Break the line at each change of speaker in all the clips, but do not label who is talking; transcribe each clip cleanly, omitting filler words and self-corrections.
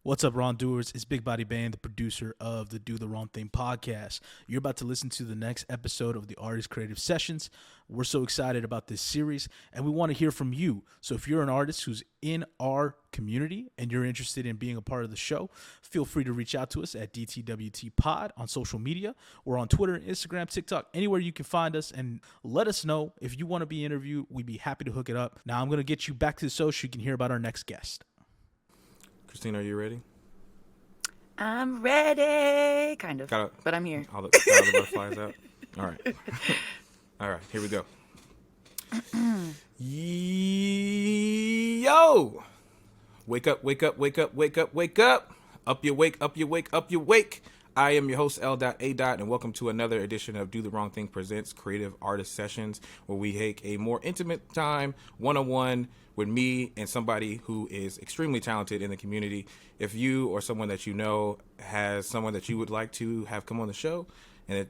What's up, wrongdoers? It's Big Body Band, the producer of the Do the Wrong Thing podcast. You're about to listen to the next episode of the Artist Creative Sessions. We're so excited about this series, and we want to hear from you. So if you're an artist who's in our community and you're interested in being a part of the show, feel free to reach out to us at DTWT Pod on social media. We're on Twitter, Instagram, TikTok, anywhere you can find us, and let us know if you want to be interviewed. We'd be happy to hook it up. Now I'm going to get you back to the show so you can hear about our next guest.
Christine, are you ready?
I'm ready, kind of, but I'm here.
All the butterflies out. All right. All right, here we go. Yo! Wake up, wake up, wake up, wake up, wake up. Up you wake, up you wake, up you wake. I am your host, L.A. and welcome to another edition of Do the Wrong Thing Presents Creative Artist Sessions, where we take a more intimate time, one-on-one, with me and somebody who is extremely talented in the community. If you or someone that you know has someone that you would like to have come on the show and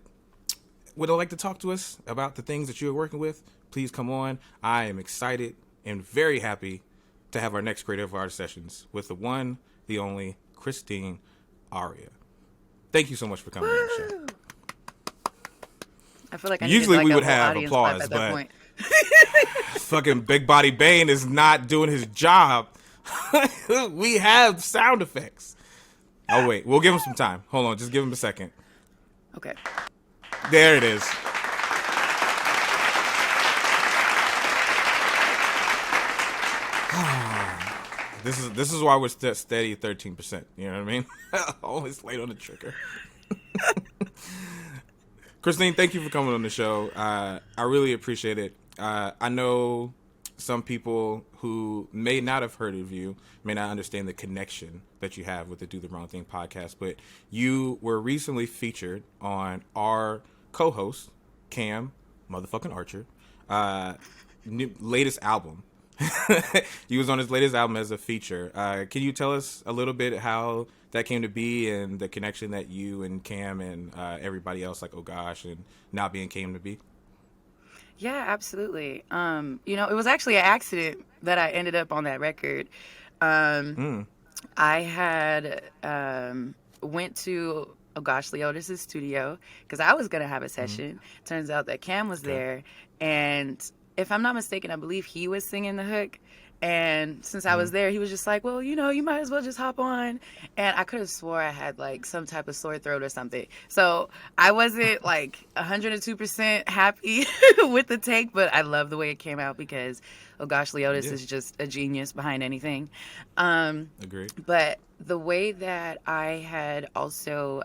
would like to talk to us about the things that you are working with, please come on. I am excited and very happy to have our next Creative Artist Sessions with the one, the only, Christine Ariya. Thank you so much for coming on the show.
I feel like I
usually
like
we would have applause, but fucking Big Body Bane is not doing his job. We have sound effects. Oh wait, we'll give him some time. Hold on, just give him a second.
Okay.
There it is. This is why we're steady 13%. You know what I mean? Always late on the trigger. Christine, thank you for coming on the show. I really appreciate it. I know some people who may not have heard of you may not understand the connection that you have with the Do the Wrong Thing podcast, but you were recently featured on our co-host, Cam motherfucking Archer, latest album. He was on his latest album as a feature. Can you tell us a little bit how that came to be and the connection that you and Cam and everybody else like Oh Gosh and Not Being came to be?
Yeah, absolutely. It was actually an accident that I ended up on that record. I had went to Oh Gosh Leotis' studio because I was going to have a session. Turns out that Cam was there, and if I'm not mistaken, I believe he was singing the hook. And since I was there, he was just like, well, you might as well just hop on. And I could have swore I had like some type of sore throat or something. So I wasn't like 102% happy with the take, but I love the way it came out because, oh gosh, Leotis is just a genius behind anything.
Agreed.
But the way that I had also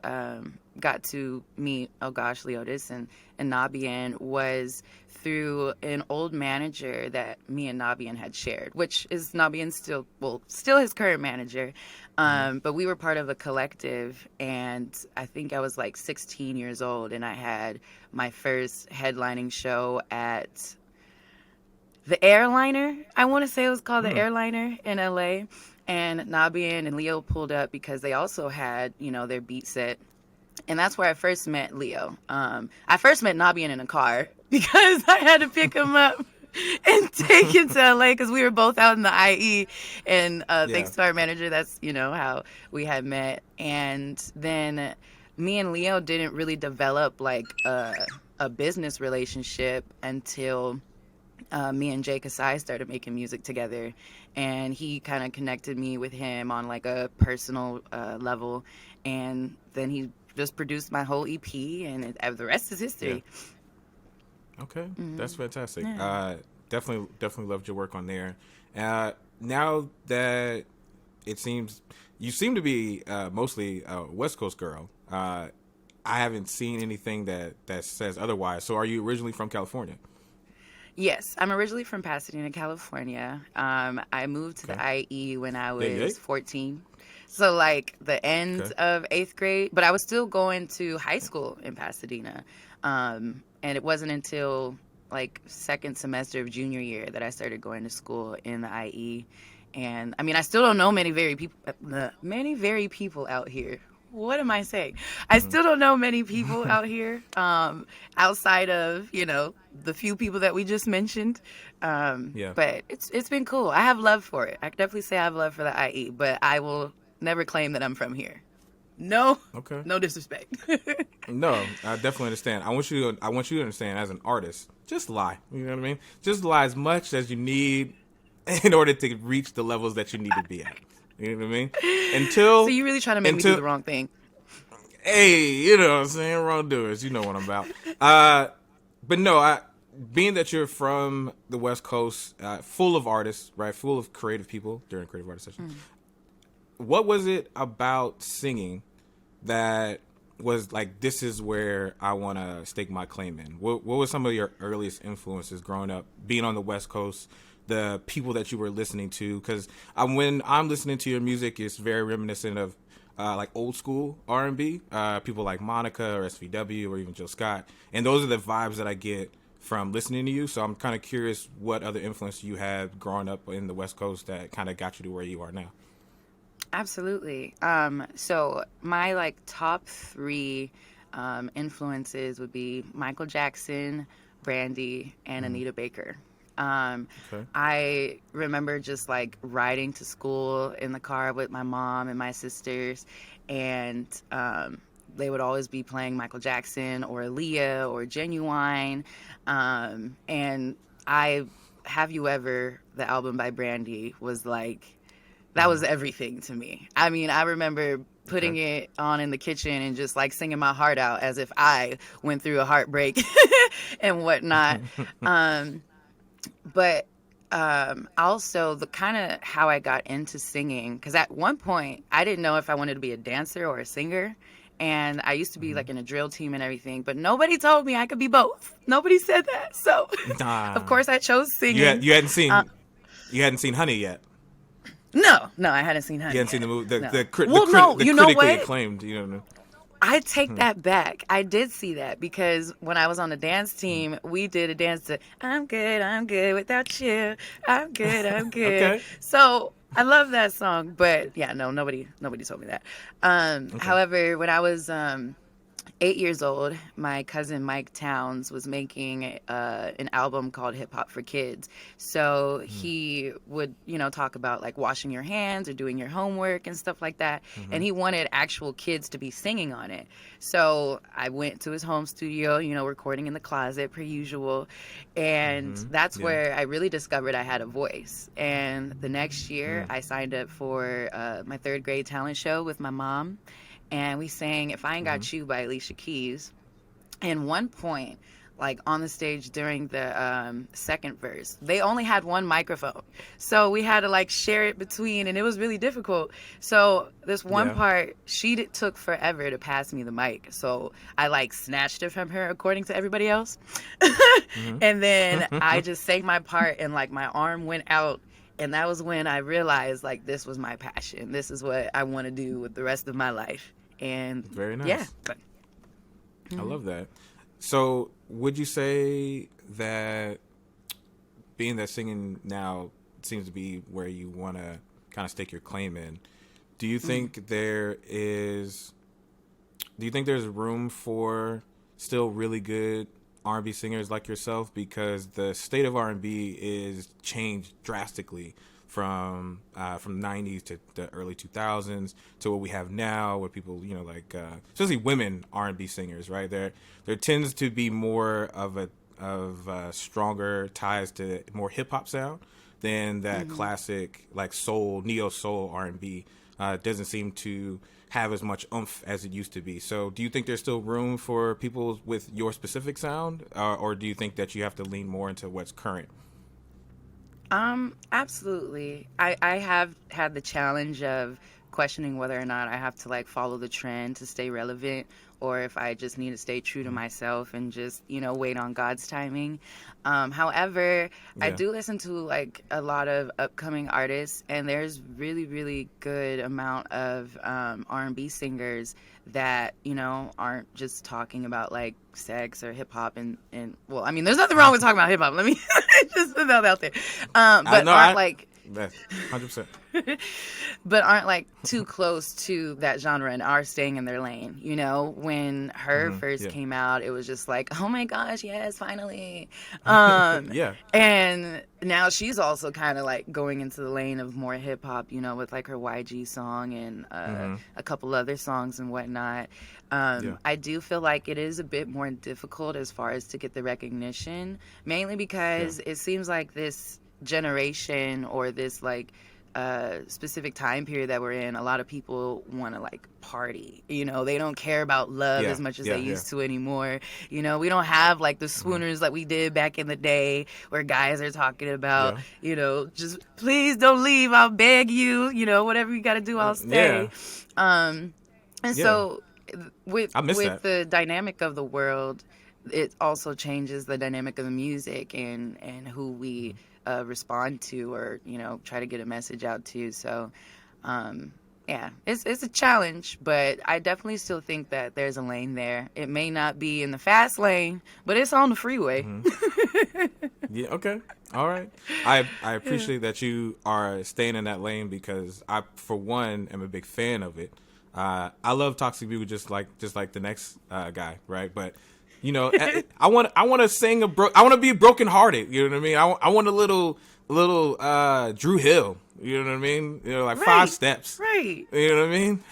got to meet, oh gosh, Leotis and Nabian was through an old manager that me and Nabian had shared, which is Nabian still his current manager. But we were part of a collective, and I think I was like 16 years old, and I had my first headlining show at the Airliner. I want to say it was called the Airliner in LA. And Nabian and Leo pulled up because they also had, their beat set. And that's where I first met Leo. I first met Nabian in a car because I had to pick him up and take him to LA because we were both out in the IE. And thanks to our manager, that's, how we had met. And then me and Leo didn't really develop like a business relationship until me and Jay Kasai started making music together. And he kind of connected me with him on like a personal level. And then he just produced my whole EP, and the rest is history.
Yeah. Okay, that's fantastic.
Yeah.
Definitely loved your work on there. Now that it seems you seem to be mostly a West Coast girl, I haven't seen anything that says otherwise. So, are you originally from California?
Yes, I'm originally from Pasadena, California. I moved to the IE when I was 14. So like the end of 8th grade, but I was still going to high school in Pasadena. And it wasn't until like second semester of junior year that I started going to school in the IE. And I mean, I still don't know many very people out here. What am I saying? I still don't know many people out here outside of, the few people that we just mentioned. But it's been cool. I have love for it. I can definitely say I have love for the IE, but I will never claim that I'm from here. No,
Okay.
no disrespect.
No, I definitely understand. I want you to understand, as an artist, just lie. You know what I mean? Just lie as much as you need in order to reach the levels that you need to be at. You know what I mean?
So you really trying to make me do the wrong thing?
Hey, you know what I'm saying? Wrongdoers. You know what I'm about. But no, being that you're from the West Coast, full of artists, right? Full of creative people during creative artist session. What was it about singing that was like, this is where I want to stake my claim in? What were some of your earliest influences growing up, being on the West Coast, the people that you were listening to? Because when I'm listening to your music, it's very reminiscent of like old school R&B, people like Monica or SVW or even Jill Scott. And those are the vibes that I get from listening to you. So I'm kind of curious what other influence you had growing up in the West Coast that kind of got you to where you are now.
Absolutely. So my like top three influences would be Michael Jackson, Brandy, and Anita Baker.
Okay.
I remember just like riding to school in the car with my mom and my sisters, and they would always be playing Michael Jackson or Aaliyah or Genuine. And Have You Ever, the album by Brandy, was like, that was everything to me. I mean, I remember putting it on in the kitchen and just like singing my heart out as if I went through a heartbreak and whatnot. But also the kind of how I got into singing, because at one point I didn't know if I wanted to be a dancer or a singer. And I used to be like in a drill team and everything, but nobody told me I could be both. Nobody said that. So of course I chose singing.
You hadn't seen Honey yet.
No, I hadn't seen Honey.
You hadn't seen the movie. The
critically
acclaimed. You know.
I take that back. I did see that because when I was on the dance team, we did a dance to I'm good without you. I'm good.
Okay.
So I love that song, but yeah, no, nobody told me that. However, when I was 8 years old, my cousin Mike Towns was making an album called HipHop for Kids. So he would, talk about like washing your hands or doing your homework and stuff like that. And he wanted actual kids to be singing on it. So I went to his home studio, recording in the closet per usual. And that's where I really discovered I had a voice. And the next year I signed up for my third grade talent show with my mom. And we sang If I Ain't Got You by Alicia Keys. And one point, like on the stage during the second verse, they only had one microphone. So we had to like share it between, and it was really difficult. So this one part, she took forever to pass me the mic. So I like snatched it from her according to everybody else. And then I just sang my part and like my arm went out. And that was when I realized like this was my passion. This is what I want to do with the rest of my life. And
very nice.
Yeah.
I love that. So would you say that being that singing now seems to be where you want to kind of stake your claim in, do you think there's room for still really good R&B singers like yourself? Because the state of R&B is changed drastically from 90s to the early 2000s to what we have now, where people, especially women R&B singers, right? There tends to be more of a stronger ties to more hip hop sound than that classic like soul, neo soul R&B. Doesn't seem to have as much oomph as it used to be. So do you think there's still room for people with your specific sound, or do you think that you have to lean more into what's current?
Absolutely. I have had the challenge of questioning whether or not I have to like follow the trend to stay relevant, or if I just need to stay true to myself and just, wait on God's timing. However, I do listen to like a lot of upcoming artists, and there's really, really good amount of R&B singers that, aren't just talking about like sex or hip hop and well, I mean, there's nothing wrong with talking about hip hop. Let me just put that out there. But aren't like
That's 100%.
but aren't like too close to that genre and are staying in their lane. You know, when her first
Yeah.
came out, it was just like, oh my gosh, yes, finally.
Yeah.
And now she's also kind of like going into the lane of more hip hop, you know, with like her YG song and a couple other songs and whatnot.
Yeah.
I do feel like it is a bit more difficult as far as to get the recognition, mainly because it seems like this generation or this like specific time period that we're in, a lot of people want to like party. You know, they don't care about love
Yeah.
as much as
Yeah.
they used to anymore. You know, we don't have like the swooners that we did back in the day where guys are talking about,
Yeah.
you know, just please don't leave, I'll beg you, you know, whatever you got to do, I'll stay. And so
I miss
with
that.
the dynamic of the world, it also changes the dynamic of the music and who we respond to or, you know, try to get a message out to. So yeah, it's a challenge, but I definitely still think that there's a lane there. It may not be in the fast lane, but it's on the freeway.
Yeah. Okay. All right. I appreciate that you are staying in that lane because I, for one, am a big fan of it. I love toxic people just like the next guy, right? But you know, I want to sing I want to be brokenhearted. You know what I mean? I want a little Drew Hill. You know what I mean? You know, like 5 steps.
Right.
You know what I mean?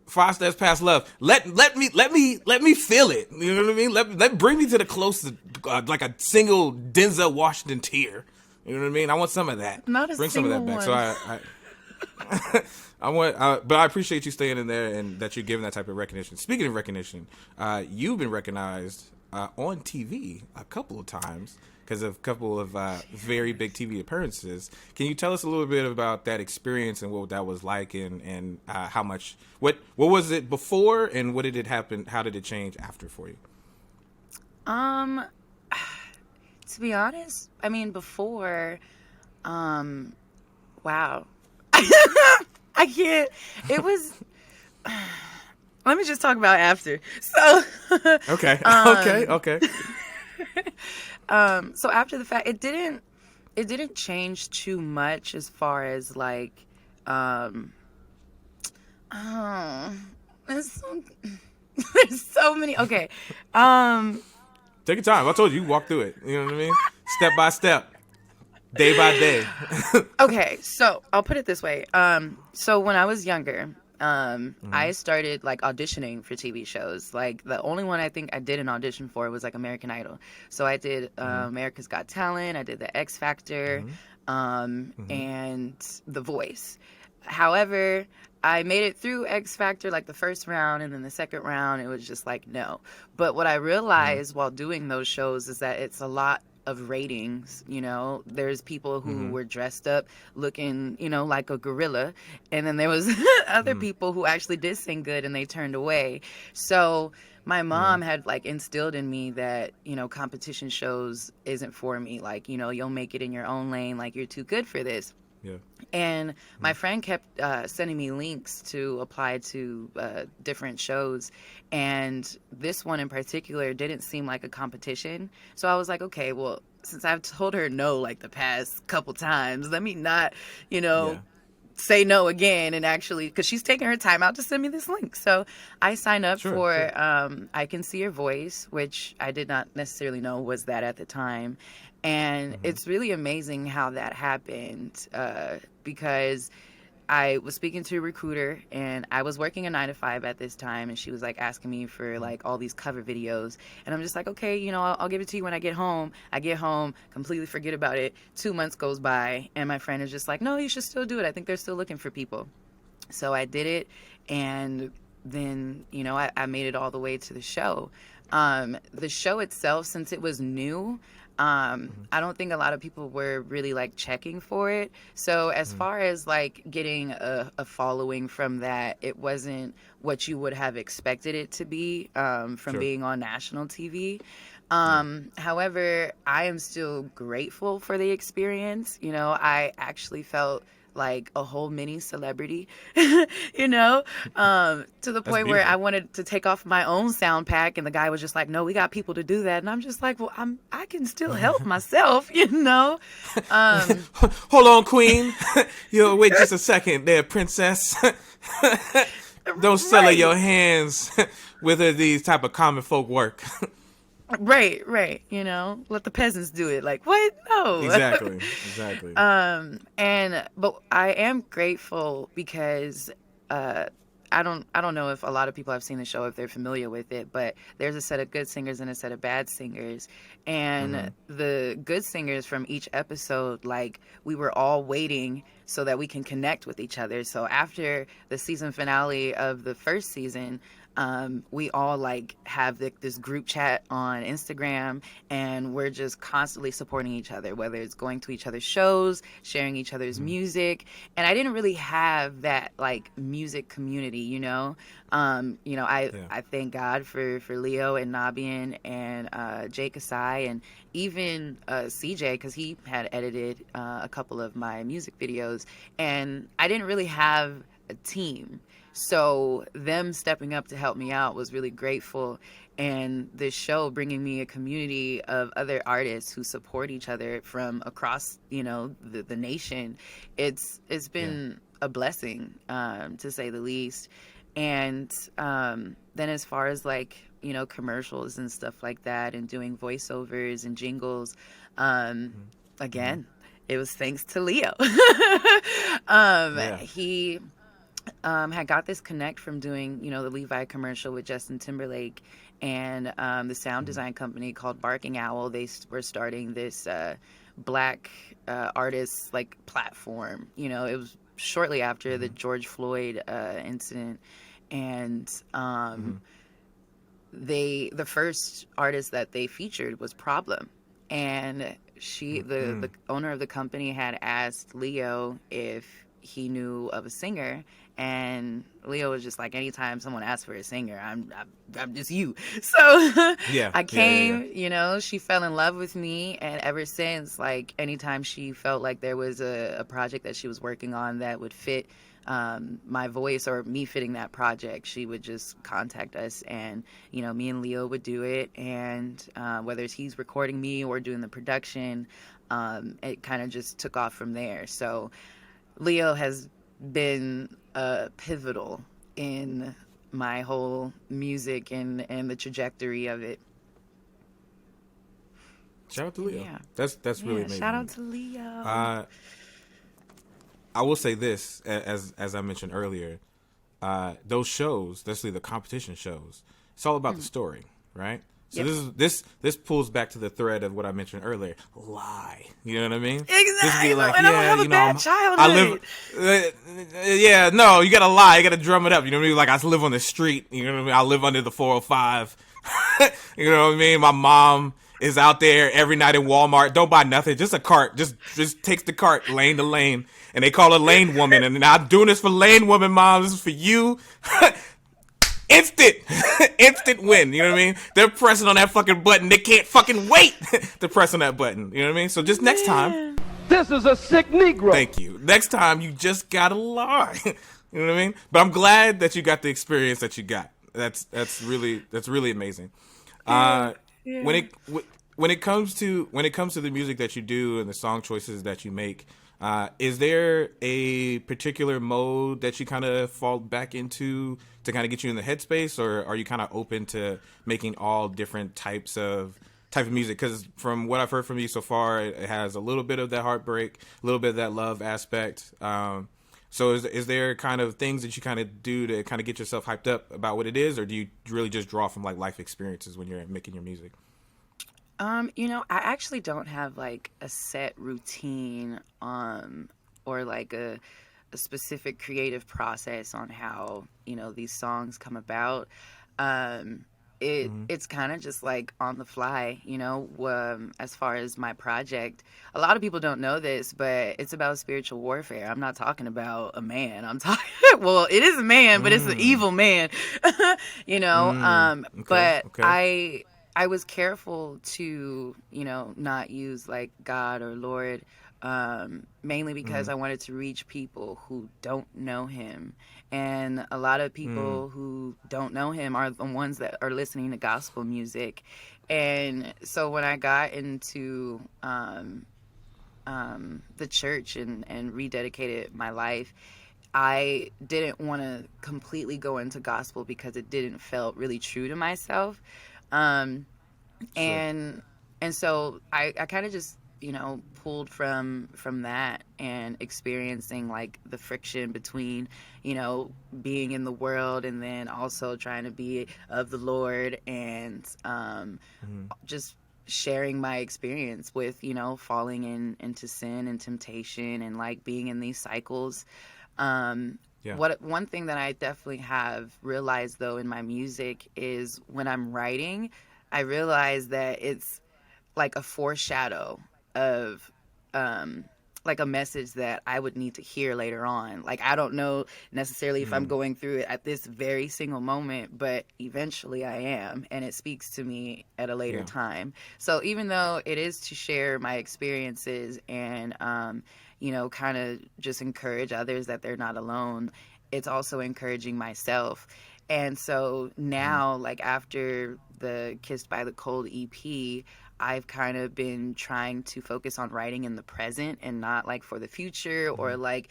5 steps past love. Let me feel it. You know what I mean? Let bring me to the closest, like a single Denzel Washington tear. You know what I mean? I want some of that.
Not a
bring some of that
single
back.
one.
So I want, but I appreciate you staying in there and that you're giving that type of recognition. Speaking of recognition, you've been recognized on TV a couple of times because of a couple of very big TV appearances. Can you tell us a little bit about that experience and what that was like and how much, what was it before and what did it happen? How did it change after for you?
To be honest, I mean, before, wow. I can't. It was. Let me just talk about after. So.
Okay. Okay.
So after the fact, it didn't change too much as far as like, there's so many. Okay.
Take your time. I told you walk through it. You know what I mean? Step by step. Day by day.
Okay, so I'll put it this way. So when I was younger, I started like auditioning for TV shows. Like the only one I think I did an audition for was like American Idol. So I did America's Got Talent. I did the X Factor, and The Voice. However, I made it through X Factor like the first round, and then the second round it was just like no. But what I realized while doing those shows is that it's a lot of ratings. You know, there's people who were dressed up looking, you know, like a gorilla, and then there was other people who actually did sing good and they turned away. So my mom had like instilled in me that, you know, competition shows isn't for me. Like, you know, you'll make it in your own lane, like you're too good for this.
Yeah.
And my friend kept sending me links to apply to different shows. And this one in particular didn't seem like a competition. So I was like, okay, well, since I've told her no like the past couple times, let me not, you know, say no again and actually, because she's taking her time out to send me this link. So I signed up for I Can See Your Voice, which I did not necessarily know was that at the time. And it's really amazing how that happened because I was speaking to a recruiter and I was working a 9 to 5 at this time. And she was like asking me for like all these cover videos. And I'm just like, okay, you know, I'll give it to you when I get home. I get home, completely forget about it. 2 months goes by and my friend is just like, no, you should still do it. I think they're still looking for people. So I did it. And then, you know, I made it all the way to the show. The show itself, since it was new, I don't think a lot of people were really like checking for it. So as far as like getting a following from that, it wasn't what you would have expected it to be from being on national TV. However, I am still grateful for the experience. You know, I actually felt like a whole mini celebrity, you know, to the point where
beautiful.
I wanted to take off my own sound pack, and the guy was just like, "No, we got people to do that," and I'm just like, "Well, I can still help myself, you know."
Hold on, Queen. Yo, wait just a second there, Princess. Don't sully your hands with these type of common folk work.
Right, you know, let the peasants do it. Like, what? No.
Exactly.
But I am grateful because I don't know if a lot of people have seen the show, if they're familiar with it, but there's a set of good singers and a set of bad singers. And the good singers from each episode, like, we were all waiting so that we can connect with each other. So after the season finale of the first season, we all like have this group chat on Instagram, and we're just constantly supporting each other, whether it's going to each other's shows, sharing each other's music. And I didn't really have that like music community, you know. I thank God for Leo and Nabian and Jake Asai, and even CJ, because he had edited a couple of my music videos, and I didn't really have a team. So them stepping up to help me out was really grateful. And this show bringing me a community of other artists who support each other from across, you know, the nation. It's been a blessing, to say the least. And then as far as like, you know, commercials and stuff like that, and doing voiceovers and jingles, again, it was thanks to Leo. He had got this connect from doing, you know, the Levi commercial with Justin Timberlake, and the sound design company called Barking Owl. They were starting this black artists like platform. You know, it was shortly after the George Floyd incident, and the first artist that they featured was Problem, and the owner of the company had asked Leo if he knew of a singer, and Leo was just like, anytime someone asks for a singer, I'm just you. So I came, you know, she fell in love with me, and ever since, like, anytime she felt like there was a project that she was working on that would fit my voice or me fitting that project, she would just contact us, and, you know, me and Leo would do it. And whether he's recording me or doing the production, it kind of just took off from there. So Leo has been pivotal in my whole music and the trajectory of it.
Shout out to Leo. Yeah. That's really amazing.
Shout out to Leo.
I will say this, as I mentioned earlier, those shows, especially the competition shows, it's all about the story, right? So this pulls back to the thread of what I mentioned earlier. Lie. You know what I mean?
Exactly.
Just be like,
and I don't have a bad childhood.
No, you gotta lie. You gotta drum it up. You know what I mean? Like, I live on the street. You know what I mean? I live under the 405. You know what I mean? My mom is out there every night in Walmart. Don't buy nothing. Just a cart. Just takes the cart lane to lane. And they call her Lane Woman. And I'm doing this for Lane Woman, Mom. This is for you. Instant win. You know what I mean? They're pressing on that fucking button. They can't fucking wait to press on that button. You know what I mean? So just next time.
This is a sick Negro.
Thank you. Next time, you just gotta lie. You know what I mean? But I'm glad that you got the experience that you got. That's really amazing. When it comes to the music that you do and the song choices that you make, is there a particular mode that you kind of fall back into to kind of get you in the headspace, or are you kind of open to making all different type of music? Because from what I've heard from you so far, it has a little bit of that heartbreak, a little bit of that love aspect. So is there kind of things that you kind of do to kind of get yourself hyped up about what it is, or do you really just draw from like life experiences when you're making your music?
You know, I actually don't have like a set routine, or like a specific creative process on how, you know, these songs come about. It's kind of just like on the fly, you know. As far as my project, a lot of people don't know this, but it's about spiritual warfare. I'm not talking about a man. I'm talking, well, it is a man, but it's an evil man, you know. But I was careful to, you know, not use like God or Lord mainly because I wanted to reach people who don't know him. And a lot of people who don't know him are the ones that are listening to gospel music. And so when I got into the church and rededicated my life, I didn't want to completely go into gospel because it didn't feel really true to myself. Um,
Sure.
and and so I kind of just pulled from that and experiencing like the friction between being in the world and then also trying to be of the Lord, and just sharing my experience with falling into sin and temptation and like being in these cycles.
Yeah.
What one thing that I definitely have realized though in my music is when I'm writing, I realize that it's like a foreshadow of like a message that I would need to hear later on. Like I don't know necessarily if I'm going through it at this very single moment, but eventually I am, and it speaks to me at a later
Yeah.
time. So even though it is to share my experiences and kind of just encourage others that they're not alone, it's also encouraging myself. And so now, like after the Kissed by the Cold EP, I've kind of been trying to focus on writing in the present and not like for the future or like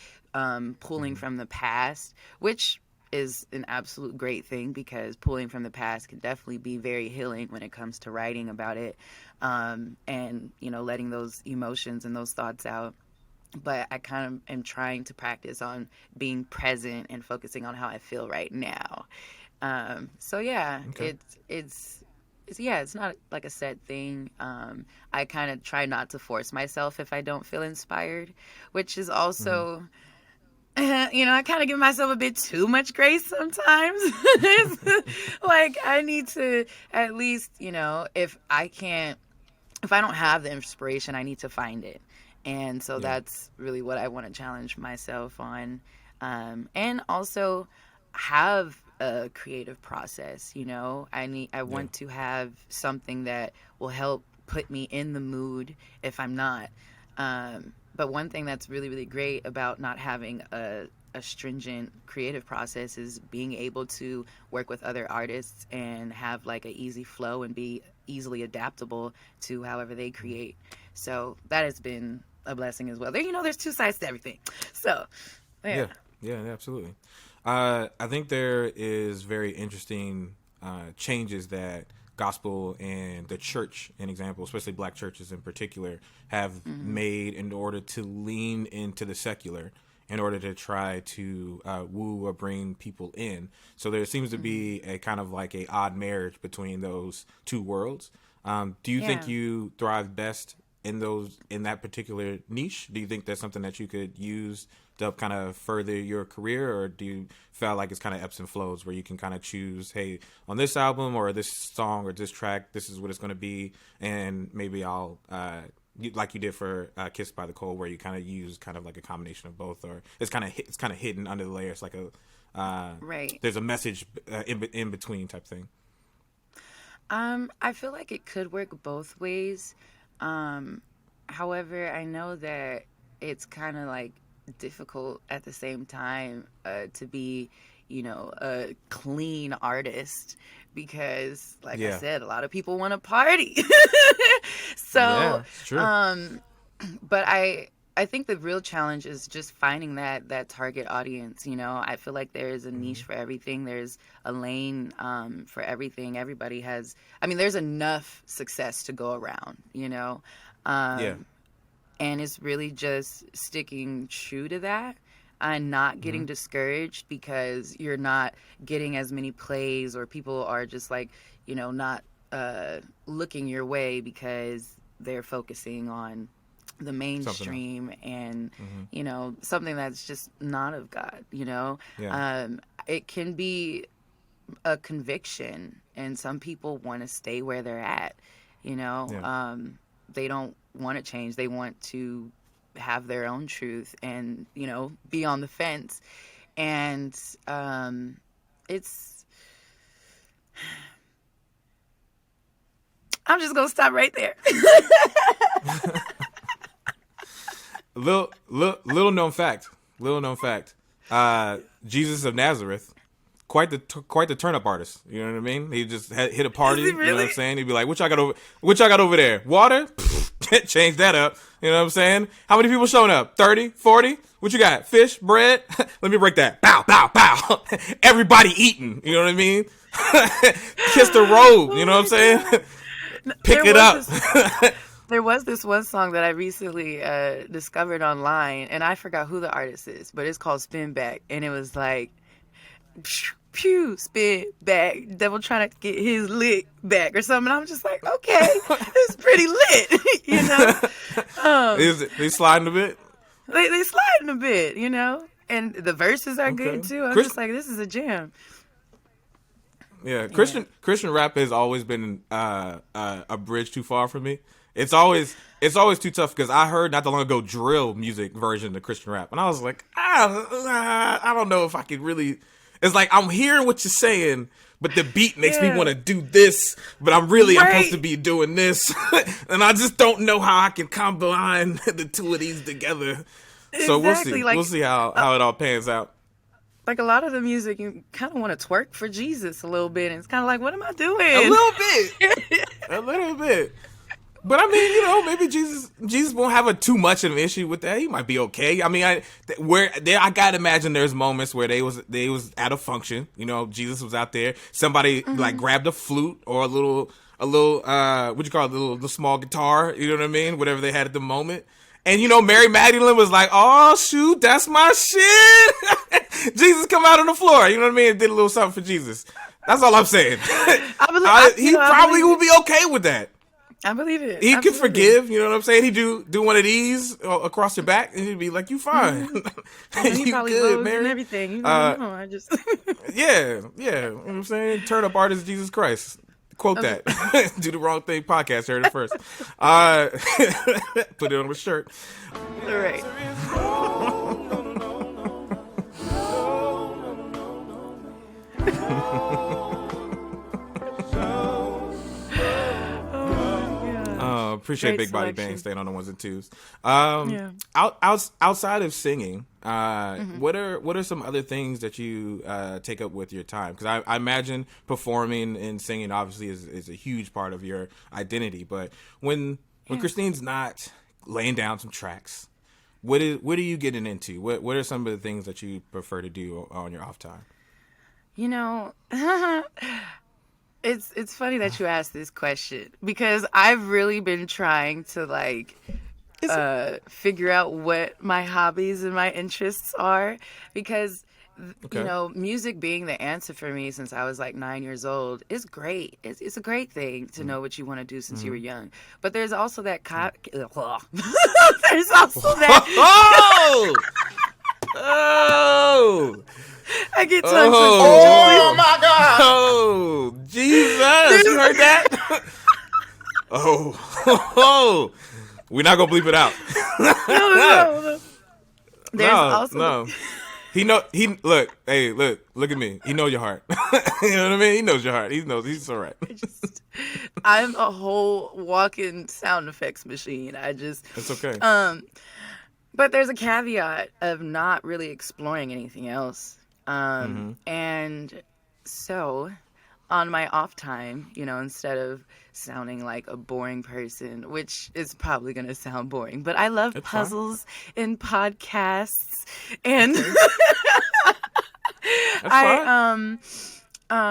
pulling from the past, which is an absolute great thing because pulling from the past can definitely be very healing when it comes to writing about it, and letting those emotions and those thoughts out. But I kind of am trying to practice on being present and focusing on how I feel right now. So yeah,
Okay.
it's not like a set thing. I kind of try not to force myself if I don't feel inspired, which is also, I kind of give myself a bit too much grace sometimes. Like I need to at least, if I don't have the inspiration, I need to find it. And so
Yeah.
that's really what I want to challenge myself on. And also have a creative process, I
Yeah.
want to have something that will help put me in the mood if I'm not. But one thing that's really, really great about not having a stringent creative process is being able to work with other artists and have like an easy flow and be easily adaptable to however they create. So that has been a blessing as well. There's two sides to everything. So, yeah.
Yeah. Yeah. Absolutely. I think there is very interesting changes that gospel and the church, in example, especially black churches in particular, have made in order to lean into the secular in order to try to woo or bring people in. So there seems to be a kind of like a odd marriage between those two worlds. Do you think
Yeah.
you thrive best in that particular niche? Do you think that's something that you could use to help kind of further your career, or do you feel like it's kind of ebbs and flows where you can kind of choose, hey, on this album or this song or this track, this is what it's going to be, and maybe I'll like you did for "Kissed by the Cold," where you kind of use kind of like a combination of both, or it's kind of hidden under the layers, like a
Right.
there's a message in between type thing.
I feel like it could work both ways. However, I know that it's kind of like difficult at the same time to be, a clean artist because, like I
Yeah,
said, a lot of people want to party. So,
yeah, it's true.
but I think the real challenge is just finding that target audience. I feel like there is a niche for everything. There's a lane for everything. Everybody has. I mean, there's enough success to go around.
Yeah,
Um, and it's really just sticking true to that and not getting discouraged because you're not getting as many plays or people are just like not looking your way because they're focusing on the
something else.
mainstream and something that's just not of God.
Yeah,
It can be a conviction, and some people want to stay where they're at. you know
yeah.
um they don't want to change. They want to have their own truth and be on the fence. And it's I'm just gonna stop right there.
Little known fact. Jesus of Nazareth, quite the turn up artist. You know what I mean? He just hit a party.
Is he really?
You know what I'm saying? He'd be like, "What y'all got over there? Water? Change that up." You know what I'm saying? How many people showing up? 30, 40? What you got? Fish, bread? Let me break that. Bow, bow, bow. Everybody eating. You know what I mean? Kiss the robe. You know what I'm saying? Pick it up.
There was this one song that I recently discovered online, and I forgot who the artist is, but it's called Spin Back, and it was like, pew, spin back, devil trying to get his lick back or something. I'm just like, okay, it's pretty lit, you know.
They sliding a bit?
They sliding a bit, you know, and the verses are good too. I'm just like, this is a jam.
Yeah, Christian rap has always been a bridge too far for me. It's always too tough because I heard not that long ago drill music version of Christian rap, and I was like, I don't know if I could really. It's like I'm hearing what you're saying, but the beat makes me want to do this, but I'm supposed to be doing this, and I just don't know how I can combine the two of these together.
Exactly.
So we'll see.
Like,
we'll see how it all pans out.
Like a lot of the music, you kind of want to twerk for Jesus a little bit, and it's kind of like, what am I doing?
A little bit. But I mean, you know, maybe Jesus won't have too much of an issue with that. He might be okay. I mean, I gotta imagine there's moments where they was at a function. You know, Jesus was out there. Somebody like grabbed a flute or a little what you call it, the small guitar. You know what I mean? Whatever they had at the moment. And you know, Mary Magdalene was like, "Oh shoot, that's my shit." Jesus come out on the floor. You know what I mean? And did a little something for Jesus. That's all I'm saying. He probably will be okay with that.
I believe it.
He can forgive, you know what I'm saying? He do one of these across your back, and he'd be like, "You fine,
he probably
good,
rose
Mary."
and everything. You know, I just
yeah. You know what I'm saying? Turn up artist Jesus Christ. Quote that. Do the wrong thing. Podcast heard it first. Put it on a shirt.
All right.
Appreciate
Great
Big Body
selection.
Bang staying on the ones and twos. Outside of singing, what are some other things that you take up with your time? Because I imagine performing and singing obviously is a huge part of your identity. But when Christine's not laying down some tracks, what are you getting into? What are some of the things that you prefer to do on your off time?
You know, it's funny that you asked this question because I've really been trying to figure out what my hobbies and my interests are because you know, music being the answer for me since I was like 9 years old is great. It's a great thing to know what you want to do since you were young. But there's also that there's also that
Oh!
I get tongue twisted.
Oh my God! Oh, Jesus! You heard that? Oh, we're not gonna bleep it out.
No. There's also
no. Look at me. He knows your heart. You know what I mean? He knows your heart. He knows he's all right.
I'm a whole walking sound effects machine.
It's okay.
But there's a caveat of not really exploring anything else. And so on my off time, you know, instead of sounding like a boring person, which is probably going to sound boring, but I love puzzles and podcasts and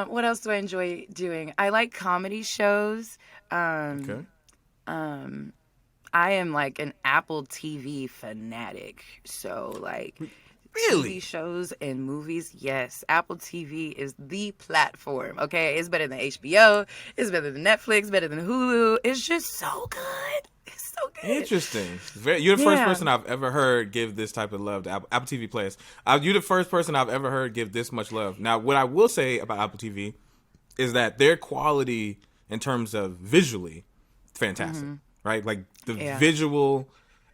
what else do I enjoy doing? I like comedy shows. I am like an Apple TV fanatic. So like
really?
TV shows and movies, yes. Apple TV is the platform, okay? It's better than HBO. It's better than Netflix, better than Hulu. It's just so good. It's so good.
Interesting. You're the first person I've ever heard give this type of love to Apple TV players. You're the first person I've ever heard give this much love. Now, what I will say about Apple TV is that their quality in terms of visually, fantastic, right? Like the visual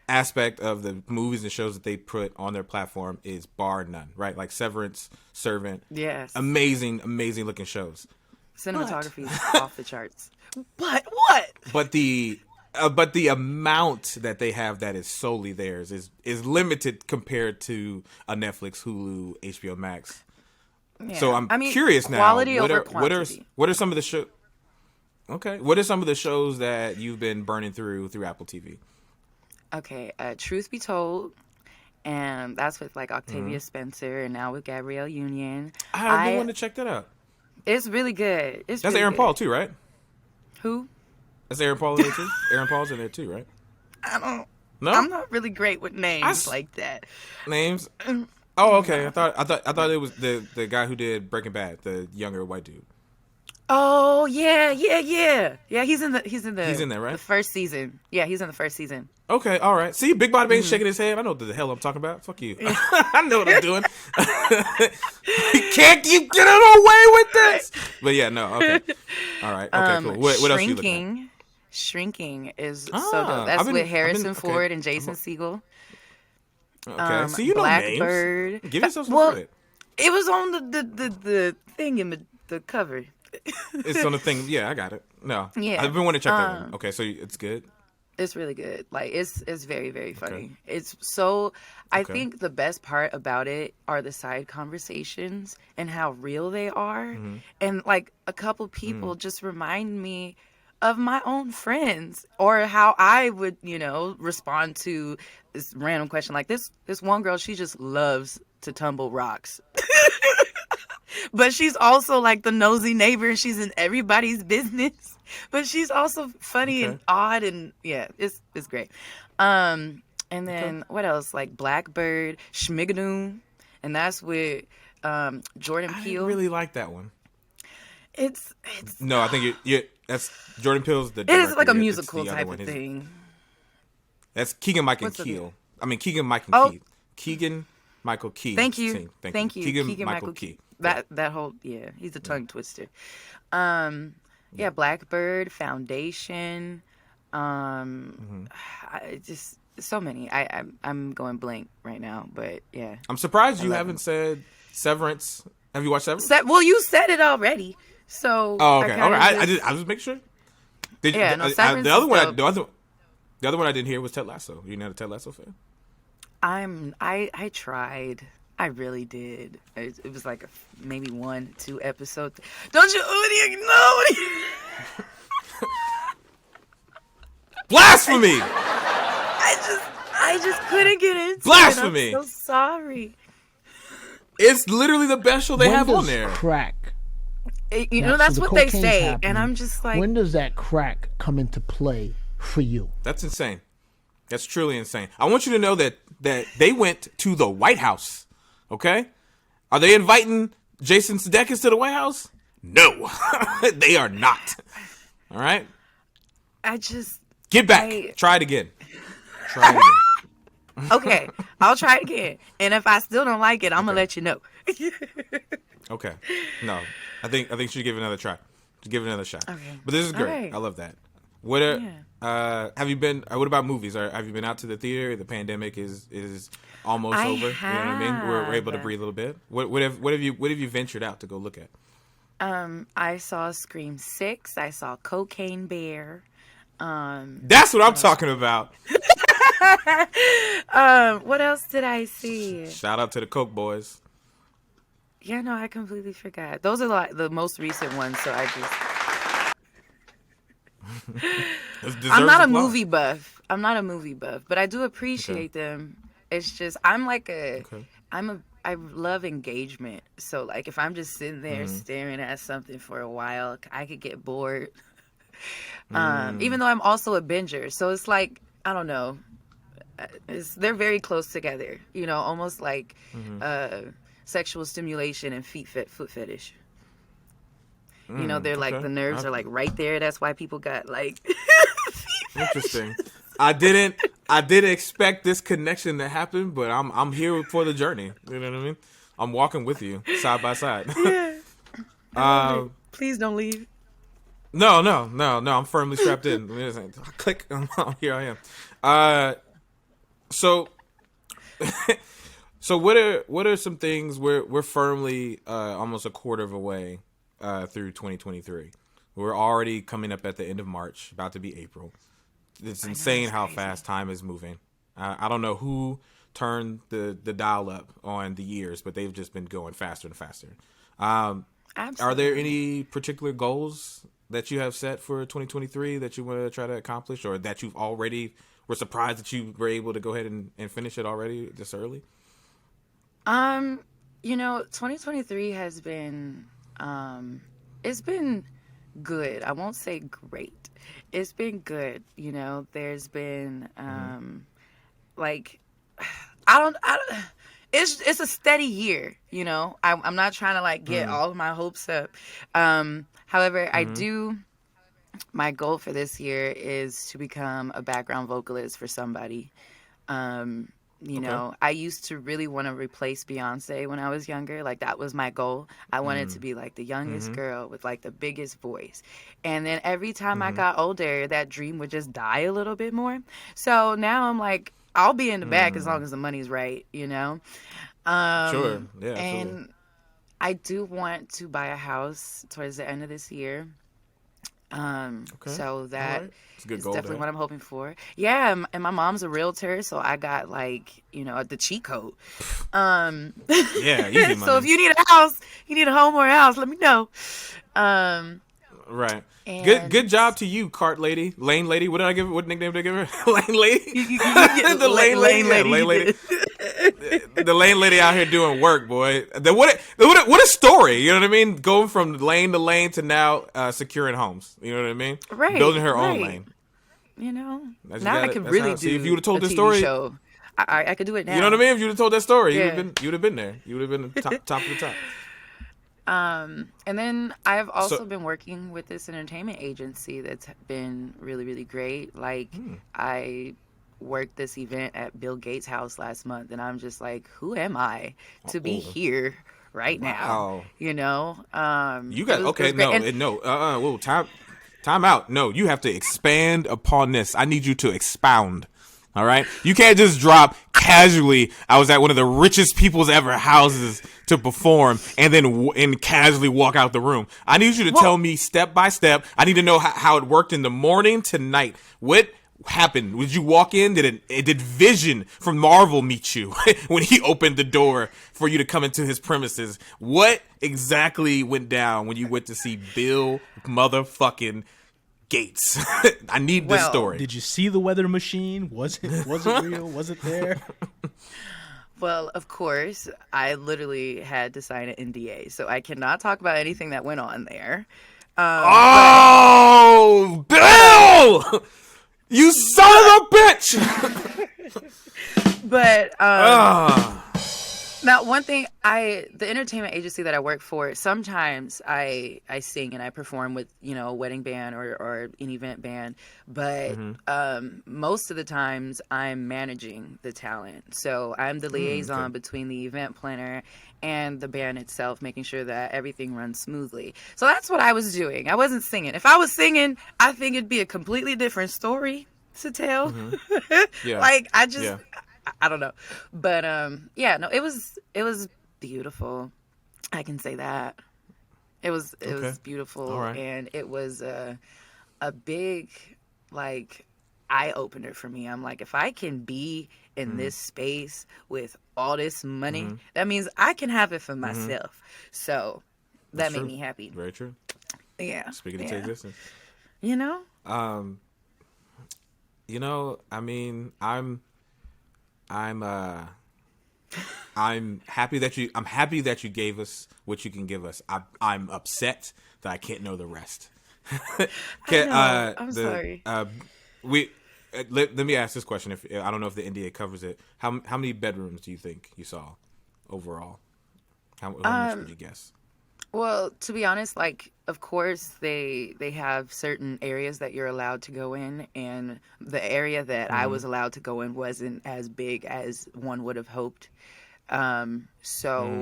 aspect of the movies and shows that they put on their platform is bar none, right? Like Severance, Servant, amazing looking shows.
Cinematography is off the charts. But what?
But the but the amount that they have that is solely theirs is limited compared to a Netflix, Hulu, HBO Max.
Yeah.
So I'm curious now.
Quality over quantity.
What are some of the shows? Okay, what are some of the shows that you've been burning through Apple TV?
Okay, Truth Be Told, and that's with like Octavia Spencer, and now with Gabrielle Union.
I do want to check that out.
It's really good. That's
really Aaron Paul too, right?
Who?
That's Aaron Paul in there too. Aaron Paul's in there too, right?
I don't.
No,
I'm not really great with names like that.
Names? Oh, okay. I thought it was the guy who did Breaking Bad, the younger white dude.
Oh yeah. He's in there, right? The first season. Yeah, he's in the first season.
Okay, all right. See, Big Body Bane's shaking his head. I know what the hell I'm talking about. Fuck you. I know what I'm doing. Can't you get away with this? But yeah, no. Okay. All right. Okay. Cool. What else are you looking at?
Shrinking is so dope. That's with Harrison Ford and Jason Segel.
Okay. So you know
Blackbird.
Names. Give yourself some credit.
It was on the thing in the cover.
It's on the thing. Yeah, I got it. No.
Yeah.
I've been wanting to check that one. Okay, so it's good.
It's really good. Like it's very, very funny. Okay. It's so. I think the best part about it are the side conversations and how real they are, and like a couple people just remind me of my own friends or how I would, respond to this random question like this. This one girl, she just loves to tumble rocks. But she's also like the nosy neighbor and she's in everybody's business. But she's also funny and odd and yeah, it's great. And then what else? Like Blackbird, Schmigadoon, and that's with Jordan Peele.
I didn't really like that one.
It's
No, I think that's Jordan Peele's the
It
director.
is like a musical type of thing.
That's Keegan Michael Key. Keegan Michael Key. Keegan Michael Key.
Thank you.
Thank you.
Keegan Michael Key. That whole he's a tongue twister. Blackbird, Foundation, just so many. I'm going blank right now, but yeah.
I'm surprised you haven't said Severance. Have you watched Severance?
Well, you said it already, so.
Oh, okay. All right. I was making sure.
Severance.
The other one I didn't hear was Ted Lasso. You're not a Ted Lasso fan?
I tried. I really did. It was like maybe 1-2 episodes. Don't you already know?
Blasphemy!
I just couldn't get into
Blasphemy!
it. I'm so sorry.
It's literally the best show they have on there.
Crack.
That's what they say, and I'm just like,
when does that crack come into play for you?
That's insane. That's truly insane. I want you to know that they went to the White House. Okay? Are they inviting Jason Sudeikis to the White House? No. They are not. All right?
Get
back. Try it again.
Okay. I'll try it again. And if I still don't like it, I'm going to let you know.
Okay. No. I think you should give it another try. Give it another shot. Okay. But this is great. Right. I love that. Have you been? What about movies? Have you been out to the theater? The pandemic is almost over. You know what I mean? We're able to breathe a little bit. What have you ventured out to go look at?
I saw Scream 6. I saw Cocaine Bear.
That's what I'm talking about.
What else did I see?
Shout out to the Coke Boys.
Yeah, no, I completely forgot. Those are the most recent ones, so I just. I'm not a movie buff, but I do appreciate them. It's just I love engagement. So like if I'm just sitting there staring at something for a while, I could get bored. Even though I'm also a binger, so it's like I don't know. They're very close together, almost like sexual stimulation and foot fetish. They're like the nerves are like right there. That's why people got like.
Interesting. I didn't expect this connection to happen, but I'm here for the journey. You know what I mean? I'm walking with you side by side.
Yeah. Please don't leave.
No. I'm firmly strapped in. Click. Here I am. So what are some things we're firmly almost a quarter of a way through 2023. We're already coming up at the end of March, about to be April. it's insane how fast time is moving. I don't know who turned the dial up on the years, but they've just been going faster and faster. Are there any particular goals that you have set for 2023 that you want to try to accomplish, or that you've already were surprised that you were able to go ahead and finish it already this early?
2023 has been, it's been good. I won't say great. It's been good. There's been, like, I don't, it's a steady year, I'm not trying to like get all of my hopes up. However, my goal for this year is to become a background vocalist for somebody. I used to really want to replace Beyonce when I was younger. Like, that was my goal. I wanted to be like the youngest girl with like the biggest voice. And then every time I got older, that dream would just die a little bit more. So now I'm like, I'll be in the back as long as the money's right,
Sure. Yeah.
And
absolutely.
I do want to buy a house towards the end of this year. So that
It's a good
is
goal
definitely
there.
what I'm hoping for. Yeah, and my mom's a realtor, so I got like, the cheat code.
Yeah, easy money.
So if you need a house, you need a home or a house, let me know.
Right.
And
Good job to you, cart lady, lane lady. What nickname did I give her? Lane lady.
the
lane lady. Yeah, lane lady. The lane lady out here doing work, boy. What a story. You know what I mean? Going from lane to lane to now securing homes. You know what I mean?
Right.
Building her own
right.
lane.
Now
That's
I
gotta-
can
that's
really
how-
do
see, if you would've told
a
this
TV
story-
show. I could do it now.
You know what I mean? If you'd have told that story,
Yeah.
you'd have been there. You would have been top of the top.
And then I've also been working with this entertainment agency that's been really, really great. Like, I worked this event at Bill Gates' house last month, and I'm just like, who am I to be here right now?
You got
it was great. And
whoa, time out. No, you have to expand upon this. I need you to expound. All right, you can't just drop casually. I was at one of the richest people's ever houses to perform, and then and casually walk out the room. I need you to tell me step by step. I need to know how it worked in the morning to night. What happened? Did you walk in? Did Vision from Marvel meet you when he opened the door for you to come into his premises? What exactly went down when you went to see Bill motherfucking Gates? I need this story.
Did you see the weather machine? Was it real? Was it there?
Well, of course, I literally had to sign an NDA, so I cannot talk about anything that went on there.
Oh, Bill! You son of a bitch!
But now, one thing, the entertainment agency that I work for, sometimes I sing and I perform with, a wedding band or an event band, but most of the times I'm managing the talent. So I'm the liaison between the event planner and the band itself, making sure that everything runs smoothly. So that's what I was doing. I wasn't singing. If I was singing, I think it'd be a completely different story to tell.
Yeah.
Like, I don't know. But no, it was beautiful. I can say that. It was beautiful.
All right.
And it was a big, like, eye opener for me. I'm like, if I can be in this space with all this money, that means I can have it for myself. So that made me happy.
Very true.
Yeah.
Speaking into existence.
I
mean, I'm happy that you gave us what you can give us. I'm upset that I can't know the rest.
I'm sorry.
Let me ask this question. If I don't know if the NDA covers it, how many bedrooms do you think you saw overall? How much would you guess?
Well, to be honest, like, of course, they have certain areas that you're allowed to go in, and the area that I was allowed to go in wasn't as big as one would have hoped.
He sent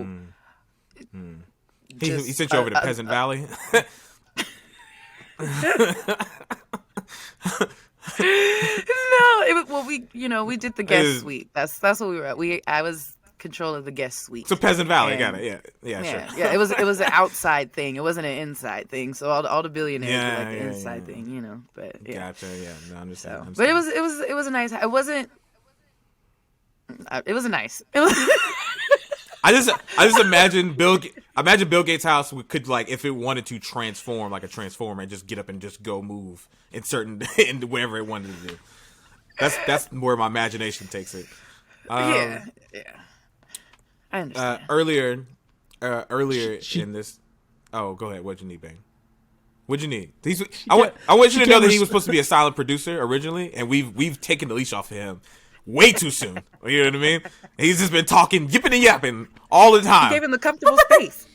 you over to Peasant Valley.
No, it was, well, we did the guest suite. That's what we were at. I was control of the guest suite.
So Peasant Valley,
And-
got it. Yeah, sure.
Yeah, it was an outside thing. It wasn't an inside thing. So all the billionaires
Yeah,
were like the
yeah,
inside
yeah.
thing, you know. But yeah,
Gotcha. Yeah, no, I understand.
so, but it was a nice. It wasn't. It was a nice. It was.
I just imagine Bill Gates' house could, like, if it wanted to transform like a transformer and just get up and just go move in wherever it wanted to do. That's where my imagination takes it.
Yeah. I understand.
Earlier in this. Oh, go ahead. What'd you need, Bang? What'd you need? I want you to know that he was supposed to be a silent producer originally, and we've taken the leash off of him way too soon. You know what I mean? He's just been talking, yipping and yapping all the time.
Gave him the comfortable space.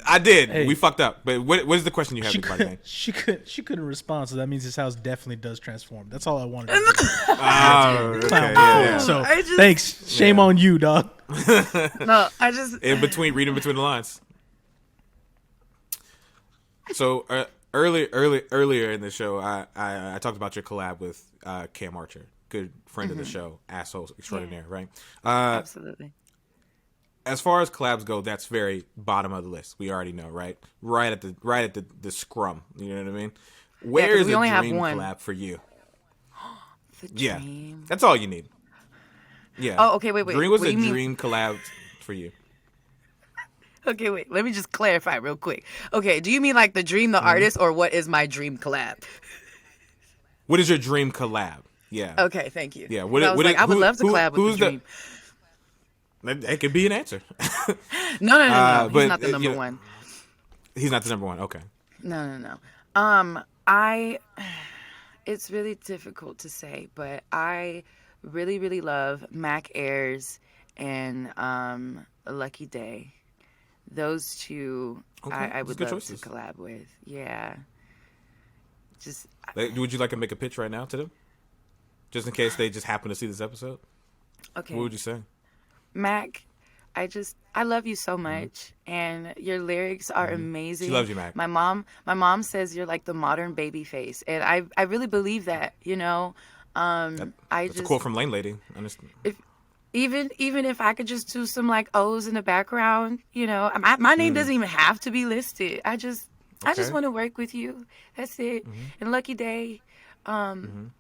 I did.
Hey.
We fucked up. But what is the question you have?
She couldn't respond, so that means his house definitely does transform. That's all I wanted to do.
Oh, okay.
Clown
Yeah.
So
I just-
thanks. Shame on you, dog.
No, I just.
Reading between the lines. So earlier in the show, I talked about your collab with Cam Archer, good friend of the show, asshole extraordinaire, right?
Absolutely.
As far as collabs go, that's very bottom of the list. We already know, right? Right at the scrum. You know what I mean? Where
'cause
is
we
a
only have
dream
one.
collab for you?
The
Yeah,
dream.
that's all you need. Yeah.
Oh, okay, wait.
Dream was
What
a
do you mean?
dream collab for you.
Okay, wait. Let me just clarify real quick. Okay, do you mean like the dream, the artist, or what is my dream collab?
What is your dream collab? Yeah.
Okay, thank you.
Yeah.
I was like, I would love to collab with the dream.
That could be an answer.
No. He's
but,
not the number
you know,
one.
He's not the number one. Okay.
No. It's really difficult to say, but I really, really love Mac Ayres and Lucky Day. Those two,
Okay,
I
that's
would
good
love
choices.
to collab with. Yeah. Just
Would you like to make a pitch right now to them? Just in case they just happen to see this episode?
okay.
What would you say?
Mac, I love you so much, and your lyrics are amazing.
She loves you, Mac.
My mom says you're like the modern baby face, and I really believe that. You know,
That's a quote from Lane Lady. Understand?
even if I could just do some like O's in the background, you know, my name doesn't even have to be listed. I just
Okay.
want to work with you. That's it. And Lucky Day, can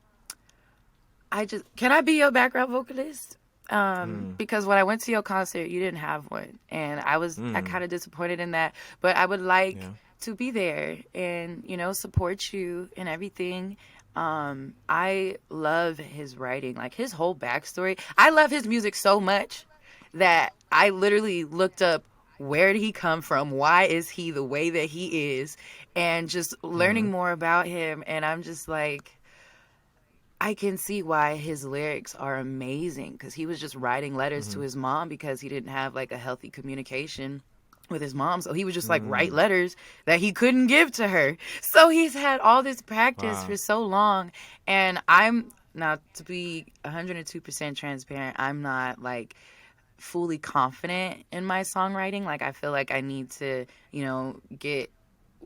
I be your background vocalist? Because when I went to your concert, you didn't have one, and I kind of disappointed in that. But I would like to be there and, you know, support you and everything. I love his writing, like his whole backstory. I love his music so much that I literally looked up where did he come from, why is he the way that he is, and just learning more about him. And I'm just like, I can see why his lyrics are amazing, because he was just writing letters to his mom because he didn't have like a healthy communication with his mom. So he would just like write letters that he couldn't give to her. So he's had all this practice for so long. And I'm not, to be 102% transparent, I'm not like fully confident in my songwriting. Like I feel like I need to, you know, get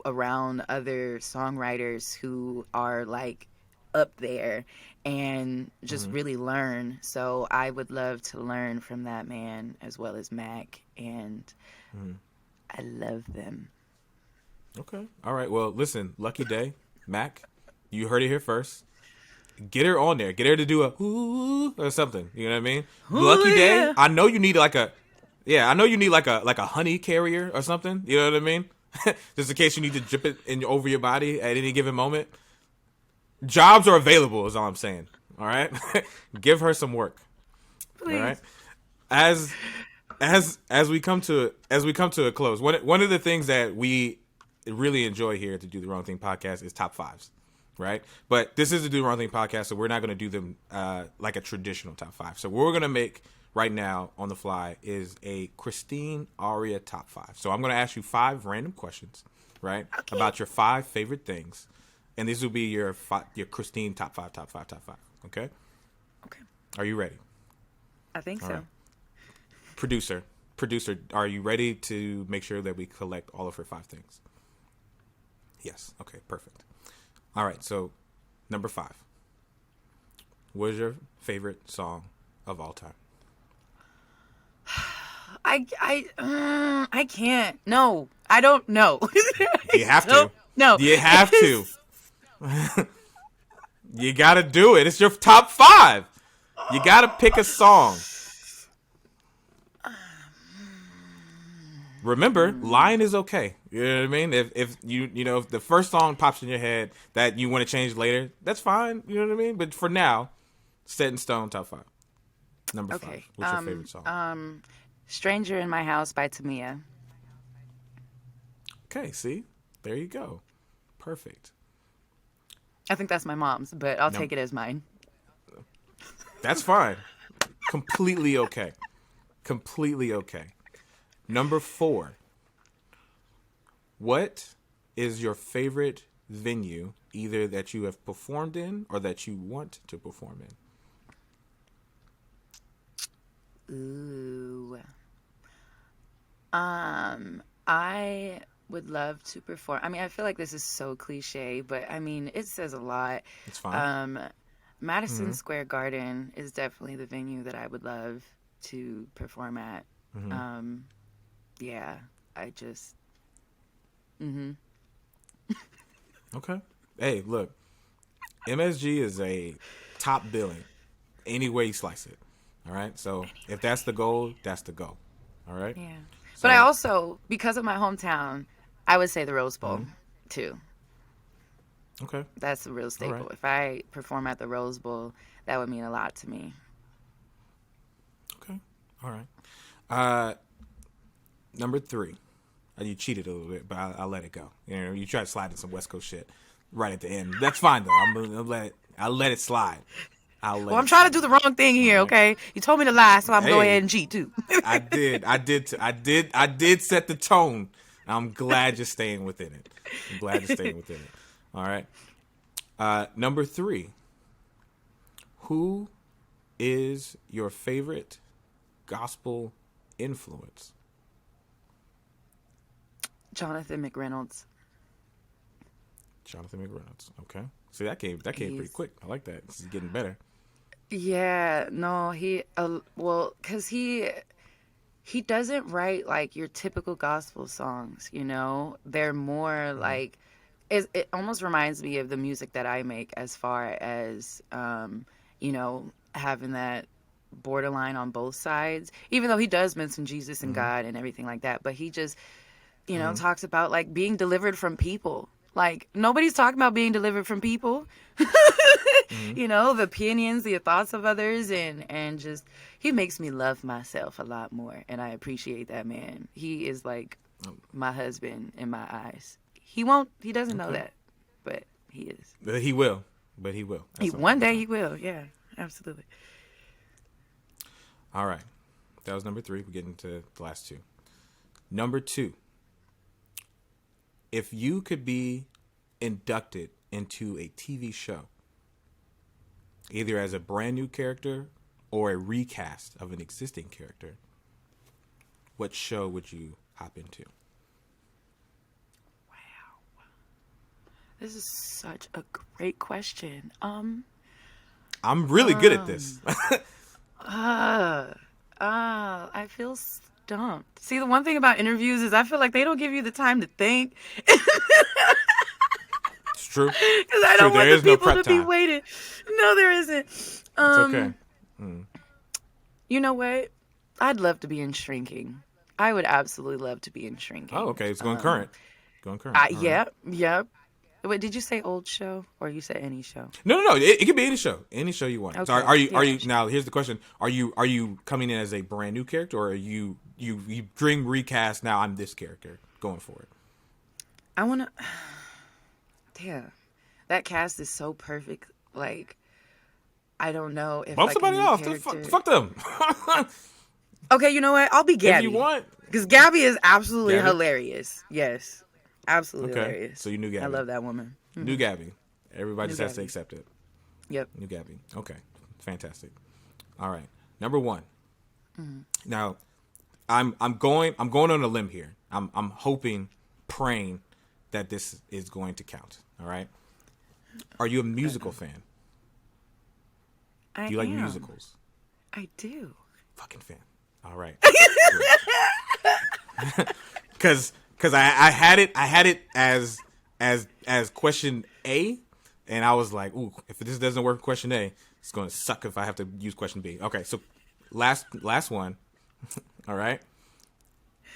around other songwriters who are like up there and just really learn. So I would love to learn from that man as well as Mac, and I love them.
Okay. All right. Well, listen, Lucky Day, Mac, you heard it here first. Get her on there. Get her to do a ooh or something. You know what I mean? Lucky Day.
yeah.
I know you need like a honey carrier or something. You know what I mean? Just in case you need to drip it over your body at any given moment. Jobs are available, is all I'm saying. All right, give her some work.
Please.
All right. As we come to a close, one of the things that we really enjoy here at the Do the Wrong Thing podcast is top fives, right? But this is the Do the Wrong Thing podcast, so we're not going to do them like a traditional top five. So what we're going to make right now on the fly is a Christine Ariya top five. So I'm going to ask you 5 random questions, right, about your 5 favorite things. And this will be your Christine top five. Okay?
Okay.
Are you ready?
I think so.
right. Producer, are you ready to make sure that we collect all of her 5 things? Yes. Okay, perfect. All right, so number 5. What is your favorite song of all time?
I can't. No, I don't know.
You have to.
No.
You have to. You gotta do it. It's your top 5. You gotta pick a song. Remember, lying is okay. You know what I mean? If if the first song pops in your head that you want to change later, that's fine. You know what I mean? But for now, set in stone, top 5. Number 5. What's your favorite song?
Stranger in My House by Tamia.
Okay, see? There you go. Perfect.
I think that's my mom's, but I'll take it as mine.
That's fine. Completely okay. Completely okay. Number 4. What is your favorite venue, either that you have performed in or that you want to perform in?
Ooh. I would love to perform. I mean, I feel like this is so cliche, but I mean, it says a lot.
It's fine.
Madison Square Garden is definitely the venue that I would love to perform at. Yeah, I just.
Okay. Hey, look. MSG is a top billing. Any way you slice it. All right? So if that's the goal, that's the goal. All right?
Yeah.
So,
But I also, because of my hometown, I would say the Rose Bowl, too.
Okay.
That's a real staple.
right.
If I perform at the Rose Bowl, that would mean a lot to me.
Okay. All right. Number 3. You cheated a little bit, but I'll let it go. You know, you try to slide in some West Coast shit right at the end. That's fine though. I'll let it slide.
I'm trying to do the wrong thing here, okay? You told me to lie, so I'm going to go ahead and cheat too.
I did set the tone. I'm glad you're staying within it. All right. Number 3. Who is your favorite gospel influence?
Jonathan McReynolds.
Okay. See, that came pretty quick. I like that. This is getting better.
Yeah, no, because he doesn't write like your typical gospel songs, you know? They're more like, it almost reminds me of the music that I make, as far as, having that borderline on both sides, even though he does mention Jesus and God and everything like that, but he just, talks about like being delivered from people. Like, nobody's talking about being delivered from people. The opinions, the thoughts of others, and just, he makes me love myself a lot more, and I appreciate that man. He is like my husband in my eyes. He doesn't know that, but he is.
But he will.
One day he will, yeah, absolutely.
All right. That was number 3. We're getting to the last 2. Number 2. If you could be inducted into a TV show, either as a brand new character or a recast of an existing character, what show would you hop into?
Wow. This is such a great question.
I'm really good at this.
I feel stumped. See, the one thing about interviews is I feel like they don't give you the time to think.
It's true.
Because I don't want the people to be waiting. No, there isn't.
It's okay.
You know what? I'd love to be in Shrinking. I would absolutely love to be in Shrinking.
Oh, okay. It's going current.
Yep. Wait, did you say old show or you said any show?
No. It can be any show. Any show you want.
Okay.
So are you now? Here's the question: Are you coming in as a brand new character, or are you dream recast? Now I'm this character going forward.
I wanna. Damn, that cast is so perfect. Like, I don't know if
bump somebody off. Fuck them.
Okay, you know what? I'll be Gabby.
If you want,
because Gabby is absolutely hilarious. Yes. Absolutely hilarious.
So you knew Gabby.
I love that woman.
New Gabby. Everybody just has to accept it.
Yep.
New Gabby. Okay. Fantastic. All right. Number 1. Now, I'm going on a limb here. I'm hoping, praying that this is going to count. All right. Are you a musical fan?
Do
you like musicals?
I do.
Fucking fan. All right. Because I had it as question A, and I was like, ooh, if this doesn't work for question A, it's going to suck if I have to use question B. Okay, so last one. All right.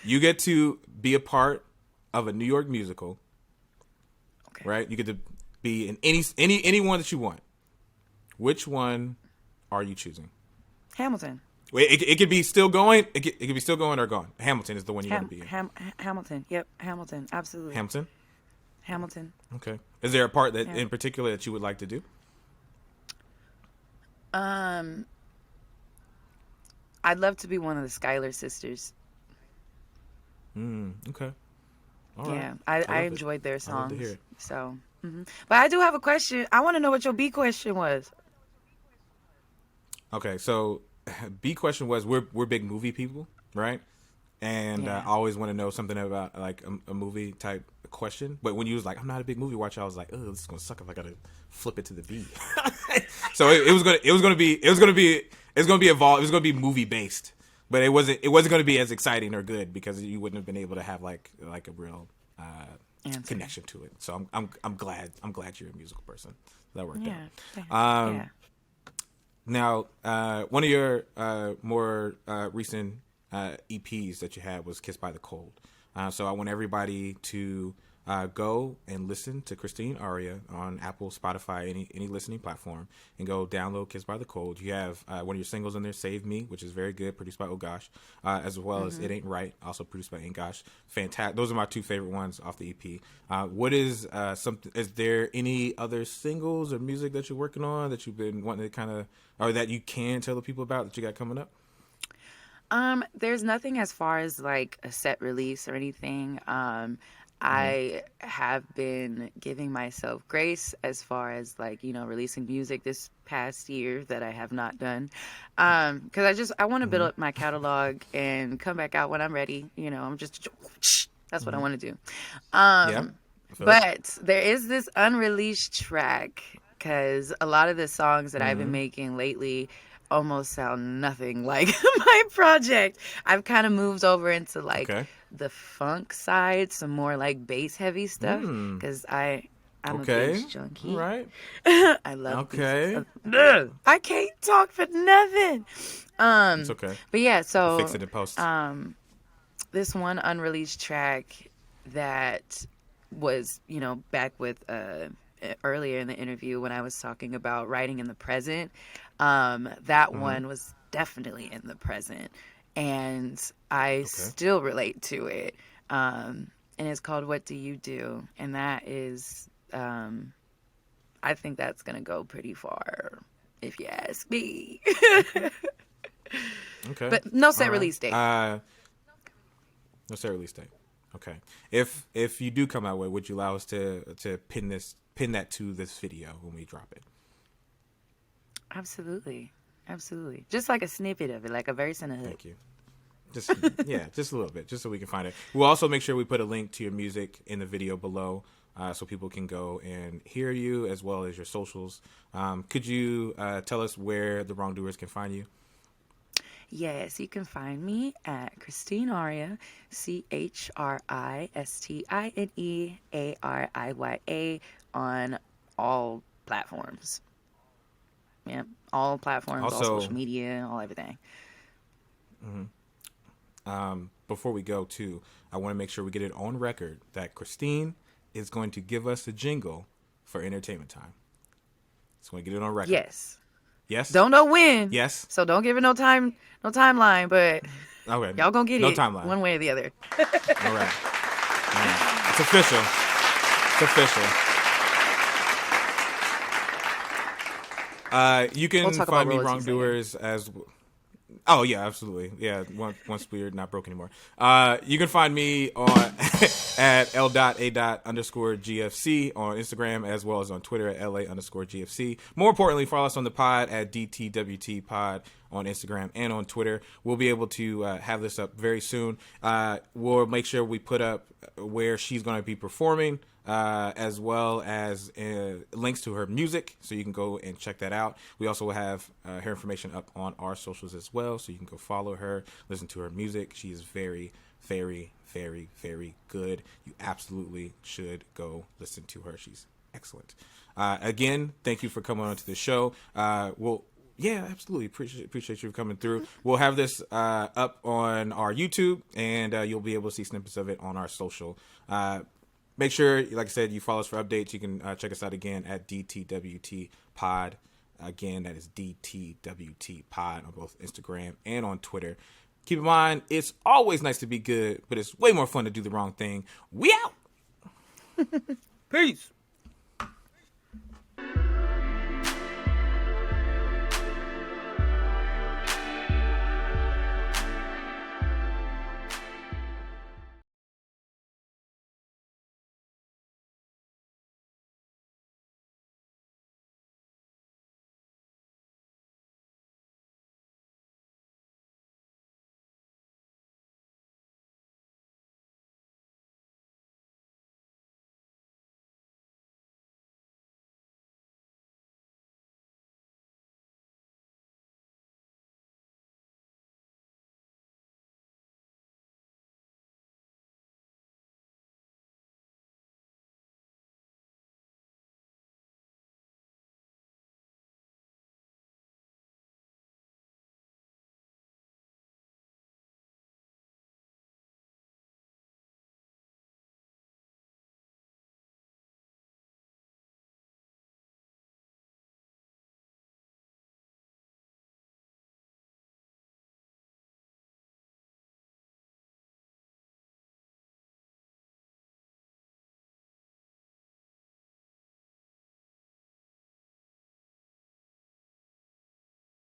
You get to be a part of a New York musical.
Okay.
Right? You get to be in any one that you want. Which one are you choosing?
Hamilton.
Wait, it could be still going. It could be still going or gone. Hamilton is the one you want to be in.
Hamilton. Yep, Hamilton. Absolutely.
Hamilton.
Hamilton.
Okay. Is there a part that in particular that you would like to do?
I'd love to be one of the Schuyler sisters.
Okay. All
Yeah,
right.
I enjoyed their
I love to hear
songs.
it.
So, but I do have a question. I want to know what your B question was.
Okay, so B question was we're big movie people, right? And
Yeah.
I always want to know something about like a movie type question. But when you was like, I'm not a big movie watcher, I was like, oh, this is gonna suck if I gotta flip it to the B. So it was gonna be movie based, but it wasn't gonna be as exciting or good because you wouldn't have been able to have like a real connection to it. So I'm glad you're a musical person. That worked out.
Yeah.
Now, one of your more recent EPs that you had was "Kissed by the Cold." So I want everybody to go and listen to Christine Ariya on Apple, Spotify, any listening platform, and go download "Kissed by the Cold." You have one of your singles on there, "Save Me," which is very good, produced by Ogosh, as well as "It Ain't Right," also produced by Ogosh. Fantastic. Those are my two favorite ones off the EP. What is something? Is there any other singles or music that you're working on that you've been wanting to kind of, or that you can tell the people about that you got coming up?
There's nothing as far as like a set release or anything. I have been giving myself grace as far as like, releasing music this past year that I have not done. Cause I want to build up my catalog and come back out when I'm ready. I'm just, that's what I want to do.
Yeah.
But there is this unreleased track because a lot of the songs that I've been making lately almost sound nothing like my project. I've kind of moved over into like the funk side, some more like bass heavy stuff because I'm a bass junkie.
Right.
I love bass. I can't talk for nothing.
It's okay.
But yeah, so
Fix it in post.
this one unreleased track that was, back with earlier in the interview when I was talking about writing in the present. That one was definitely in the present, and I still relate to it. And it's called "What Do You Do?" And that is, I think that's gonna go pretty far, if you ask me.
Okay.
But no set release date.
No set release date. Okay. If you do come out with, would you allow us to pin that to this video when we drop it?
Absolutely. Just like a snippet of it, like a verse and a hook.
Thank you. Just a little bit, just so we can find it. We'll also make sure we put a link to your music in the video below, so people can go and hear you as well as your socials. Could you tell us where the wrongdoers can find you?
Yes, you can find me at Christine Ariya, ChristineAriya, on all platforms. Yeah, all platforms,
Also,
all social media, all everything.
Before we go, too, I want to make sure we get it on record that Christine is going to give us a jingle for entertainment time. So we get it on record.
Yes.
Yes?
Don't know when.
Yes.
So don't give it no timeline, but
Okay.
y'all gonna get
no
it
timeline.
one way or the other.
All right. It's official. You can
We'll talk
find
about
me
royalties
wrongdoers as. Oh yeah, absolutely. Yeah, once we're not broke anymore. You can find me on at L.A._GFC on Instagram as well as on Twitter at LA_GFC. More importantly, follow us on the pod at DTWT Pod on Instagram and on Twitter. We'll be able to have this up very soon. We'll make sure we put up where she's going to be performing as well as links to her music, so you can go and check that out. We also will have her information up on our socials as well, so you can go follow her, listen to her music. She is very, very, very, very good. You absolutely should go listen to her. She's excellent. Again, thank you for coming on to the show. Yeah, absolutely. Appreciate you coming through. We'll have this up on our YouTube, and you'll be able to see snippets of it on our social. Make sure, like I said, you follow us for updates. You can check us out again at DTWT Pod. Again, that is DTWT Pod on both Instagram and on Twitter. Keep in mind, it's always nice to be good, but it's way more fun to do the wrong thing. We out!
Peace.